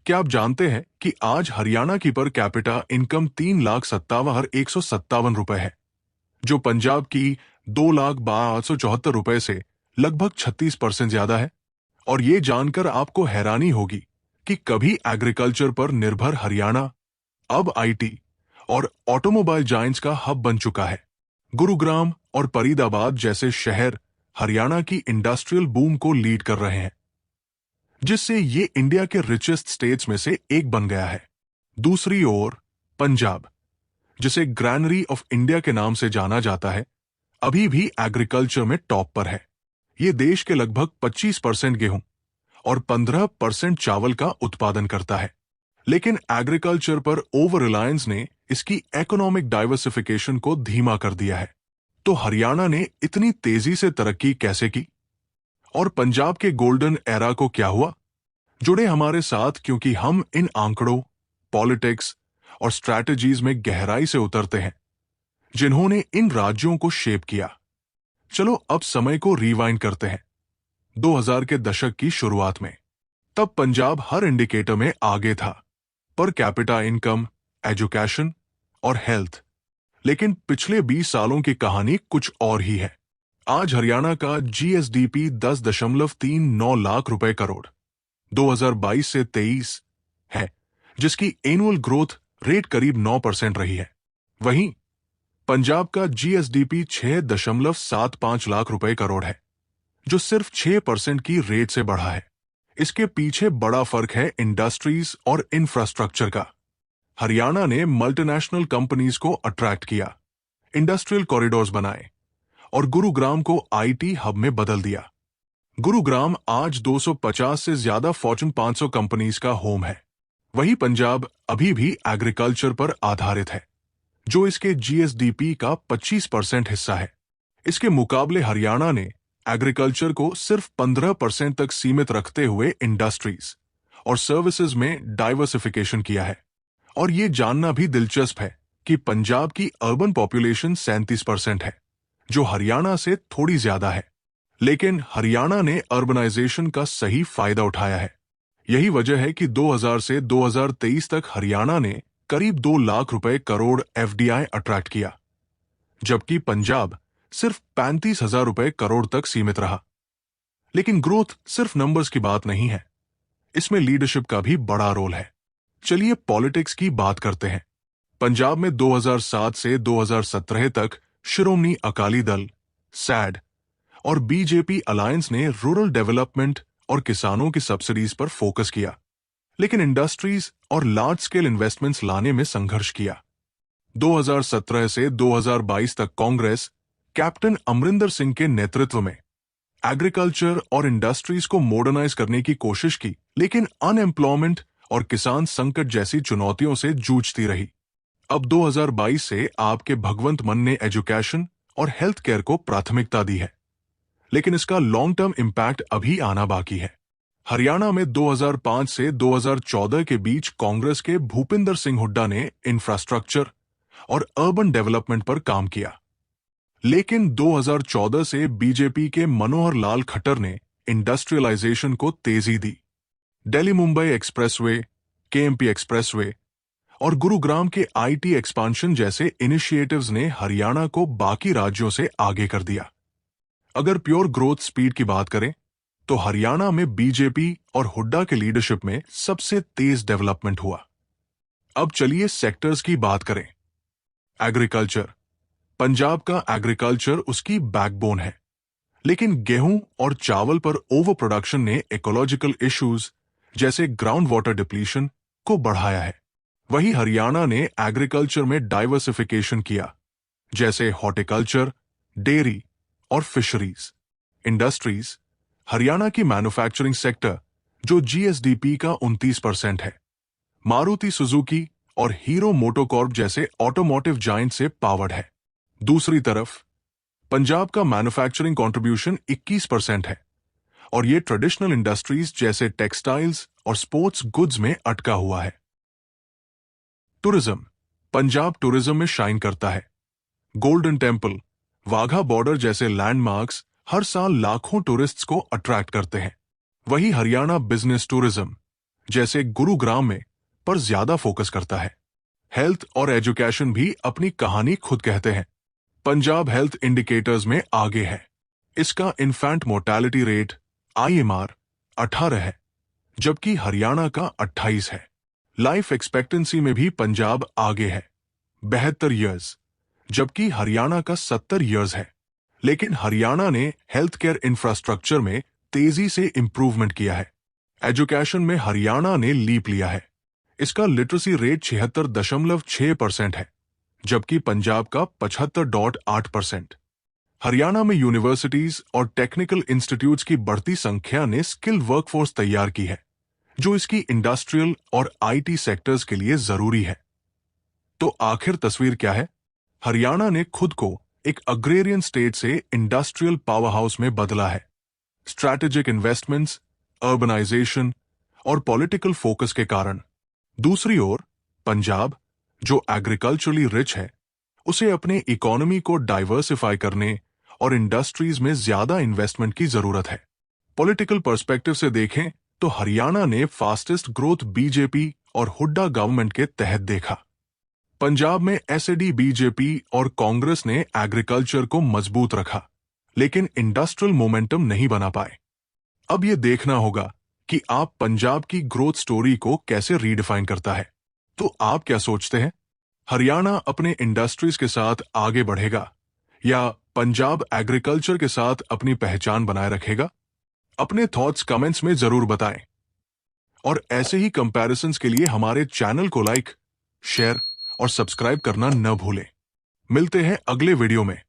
क्या आप जानते हैं कि आज हरियाणा की पर कैपिटा इनकम 3,57,157 रुपए है, जो पंजाब की 2,62,874 रुपए से लगभग 36% ज्यादा है। और ये जानकर आपको हैरानी होगी कि कभी एग्रीकल्चर पर निर्भर हरियाणा अब आईटी और ऑटोमोबाइल जायंट्स का हब बन चुका है। गुरुग्राम और फरीदाबाद जैसे शहर हरियाणा की इंडस्ट्रियल बूम को लीड कर रहे हैं, जिससे ये इंडिया के रिचेस्ट स्टेट्स में से एक बन गया है। दूसरी ओर पंजाब, जिसे ग्रैनरी ऑफ इंडिया के नाम से जाना जाता है, अभी भी एग्रीकल्चर में टॉप पर है। ये देश के लगभग 25% गेहूं और 15% चावल का उत्पादन करता है। लेकिन एग्रीकल्चर पर ओवर रिलायंस ने इसकी इकोनॉमिक डाइवर्सिफिकेशन को धीमा कर दिया है। तो हरियाणा ने इतनी तेजी से तरक्की कैसे की और पंजाब के गोल्डन एरा को क्या हुआ? जुड़े हमारे साथ, क्योंकि हम इन आंकड़ों, पॉलिटिक्स और स्ट्रैटेजीज में गहराई से उतरते हैं जिन्होंने इन राज्यों को शेप किया। चलो अब समय को रिवाइंड करते हैं 2000 के दशक की शुरुआत में। तब पंजाब हर इंडिकेटर में आगे था, पर कैपिटा इनकम, एजुकेशन और हेल्थ। लेकिन पिछले 20 सालों की कहानी कुछ और ही है। आज हरियाणा का जीएसडीपी 10.39 लाख रुपए करोड़ 2022 से 23 है, जिसकी एनुअल ग्रोथ रेट करीब 9% रही है। वहीं पंजाब का जीएसडीपी 6.75 लाख रुपए करोड़ है, जो सिर्फ 6% की रेट से बढ़ा है। इसके पीछे बड़ा फर्क है इंडस्ट्रीज और इंफ्रास्ट्रक्चर का। हरियाणा ने मल्टीनेशनल कंपनीज को अट्रैक्ट किया, इंडस्ट्रियल कॉरिडोर्स बनाए और गुरुग्राम को आईटी हब में बदल दिया। गुरुग्राम आज 250 से ज्यादा फॉर्च्यून 500 कंपनीज का होम है। वही पंजाब अभी भी एग्रीकल्चर पर आधारित है, जो इसके जीएसडीपी का 25% हिस्सा है। इसके मुकाबले हरियाणा ने एग्रीकल्चर को सिर्फ 15% तक सीमित रखते हुए इंडस्ट्रीज और सर्विसेज में डाइवर्सिफिकेशन किया है। और ये जानना भी दिलचस्प है कि पंजाब की अर्बन पॉपुलेशन 37% है, जो हरियाणा से थोड़ी ज्यादा है। लेकिन हरियाणा ने अर्बनाइजेशन का सही फायदा उठाया है। यही वजह है कि 2000 से 2023 तक हरियाणा ने करीब 2 लाख रुपए करोड़ एफडीआई अट्रैक्ट किया, जबकि पंजाब सिर्फ 35,000 रुपए करोड़ तक सीमित रहा। लेकिन ग्रोथ सिर्फ नंबर्स की बात नहीं है, इसमें लीडरशिप का भी बड़ा रोल है। चलिए पॉलिटिक्स की बात करते हैं। पंजाब में 2007 से 2017 तक शिरोमणि अकाली दल, सैड और बीजेपी अलायंस ने रूरल डेवलपमेंट और किसानों की सब्सिडीज पर फोकस किया, लेकिन इंडस्ट्रीज और लार्ज स्केल इन्वेस्टमेंट्स लाने में संघर्ष किया। 2017 से 2022 तक कांग्रेस कैप्टन अमरिंदर सिंह के नेतृत्व में एग्रीकल्चर और इंडस्ट्रीज को मॉडर्नाइज करने की कोशिश की, लेकिन अनएम्प्लॉयमेंट और किसान संकट जैसी चुनौतियों से जूझती रही। अब 2022 से आपके भगवंत मान ने एजुकेशन और हेल्थ केयर को प्राथमिकता दी है, लेकिन इसका लॉन्ग टर्म इंपैक्ट अभी आना बाकी है। हरियाणा में 2005 से 2014 के बीच कांग्रेस के भूपिंदर सिंह हुड्डा ने इंफ्रास्ट्रक्चर और अर्बन डेवलपमेंट पर काम किया, लेकिन 2014 से बीजेपी के मनोहर लाल खट्टर ने इंडस्ट्रियलाइजेशन को तेजी दी। Delhi Mumbai expressway, KMP expressway और गुरुग्राम के आईटी एक्सपांशन जैसे इनिशिएटिव्स ने हरियाणा को बाकी राज्यों से आगे कर दिया। अगर प्योर ग्रोथ स्पीड की बात करें तो हरियाणा में बीजेपी और हुड्डा के लीडरशिप में सबसे तेज डेवलपमेंट हुआ। अब चलिए सेक्टर्स की बात करें। एग्रीकल्चर, पंजाब का एग्रीकल्चर उसकी बैकबोन है, लेकिन गेहूं और चावल पर ओवर प्रोडक्शन ने इकोलॉजिकल इश्यूज जैसे ग्राउंड वाटर डिप्लीशन को बढ़ाया है। वही हरियाणा ने एग्रीकल्चर में डाइवर्सिफिकेशन किया, जैसे हॉर्टिकल्चर, डेयरी और फिशरीज। इंडस्ट्रीज, हरियाणा की मैन्युफैक्चरिंग सेक्टर जो जीएसडीपी का 29% है, मारुति सुजुकी और हीरो मोटोकॉर्प जैसे ऑटोमोटिव जायंट से पावर्ड है। दूसरी तरफ पंजाब का मैन्युफैक्चरिंग कंट्रीब्यूशन 21% है और ये ट्रेडिशनल इंडस्ट्रीज जैसे टेक्सटाइल्स और स्पोर्ट्स गुड्स में अटका हुआ है। टूरिज्म, पंजाब टूरिज्म में शाइन करता है। गोल्डन टेम्पल, वाघा बॉर्डर जैसे लैंडमार्क्स हर साल लाखों टूरिस्ट्स को अट्रैक्ट करते हैं। वही हरियाणा बिजनेस टूरिज्म, जैसे गुरुग्राम में, पर ज्यादा फोकस करता है। हेल्थ और एजुकेशन भी अपनी कहानी खुद कहते हैं। पंजाब हेल्थ इंडिकेटर्स में आगे है। इसका इन्फेंट मोर्टेलिटी रेट IMR 18 है, जबकि हरियाणा का 28 है। लाइफ एक्सपेक्टेंसी में भी पंजाब आगे है, 72 ईयर्स, जबकि हरियाणा का 70 ईयर्स है। लेकिन हरियाणा ने हेल्थ केयर इंफ्रास्ट्रक्चर में तेजी से इंप्रूवमेंट किया है। एजुकेशन में हरियाणा ने लीप लिया है। इसका लिटरेसी रेट 76.6% है, जबकि पंजाब का 75.8%। हरियाणा में यूनिवर्सिटीज और टेक्निकल इंस्टीट्यूट्स की बढ़ती संख्या ने स्किल्ड वर्कफोर्स तैयार की है, जो इसकी इंडस्ट्रियल और IT सेक्टर्स के लिए जरूरी है। तो आखिर तस्वीर क्या है? हरियाणा ने खुद को एक अग्रेरियन स्टेट से इंडस्ट्रियल पावर हाउस में बदला है। स्ट्रैटेजिक इन्वेस्टमेंट्स, अर्बनाइजेशन और पॉलिटिकल फोकस के कारण। दूसरी ओर पंजाब, जो एग्रीकल्चरली रिच है, उसे अपने इकोनॉमी को डाइवर्सिफाई करने और इंडस्ट्रीज में ज्यादा इन्वेस्टमेंट की जरूरत है। पॉलिटिकल पर्सपेक्टिव से देखें तो हरियाणा ने फास्टेस्ट ग्रोथ बीजेपी और हुड्डा गवर्नमेंट के तहत देखा। पंजाब में SAD, BJP और कांग्रेस ने एग्रीकल्चर को मजबूत रखा, लेकिन इंडस्ट्रियल मोमेंटम नहीं बना पाए। अब यह देखना होगा कि आप पंजाब की ग्रोथ स्टोरी को कैसे रीडिफाइन करता है। तो आप क्या सोचते हैं? हरियाणा अपने इंडस्ट्रीज के साथ आगे बढ़ेगा या पंजाब एग्रीकल्चर के साथ अपनी पहचान बनाए रखेगा? अपने थॉट्स कमेंट्स में जरूर बताएं। और ऐसे ही कंपैरिजंस के लिए हमारे चैनल को लाइक, शेयर और सब्सक्राइब करना न भूलें। मिलते हैं अगले वीडियो में।